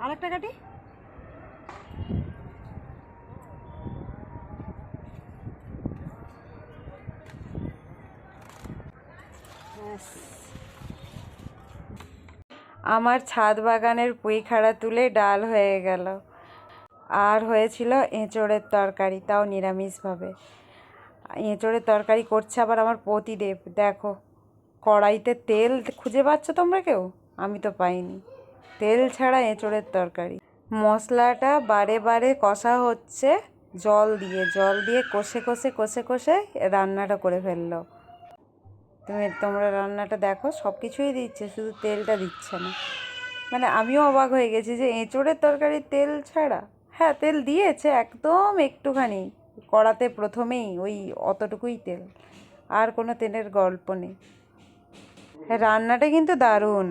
আরেকটা কাটি। আমার ছাদ বাগানের পুঁইখাড়া তুলে ডাল হয়ে গেল। আর হয়েছিল এঁচোড়ের তরকারি, তাও নিরামিষভাবে। এঁচোড়ের তরকারি করছে আবার আমার পতিদেব। দেখো, কড়াইতে তেল খুঁজে পাচ্ছ তোমরা কেউ? আমি তো পাইনি। তেল ছাড়া এঁচোড়ের তরকারি। মশলাটা বারে বারে কষা হচ্ছে জল দিয়ে কষে কষে কষে কষে রান্নাটা করে ফেললো। তোমরা রান্নাটা দেখো, সব কিছুই দিচ্ছে, শুধু তেলটা দিচ্ছে না। মানে আমিও অবাক হয়ে গেছি যে এঁচোড়ের তরকারি তেল ছাড়া। হ্যাঁ, তেল দিয়েছে একদম একটুখানি কড়াতে, প্রথমেই ওই অতটুকুই তেল, আর কোনো তেলের গল্প নেই। রান্নাটা কিন্তু দারুণ।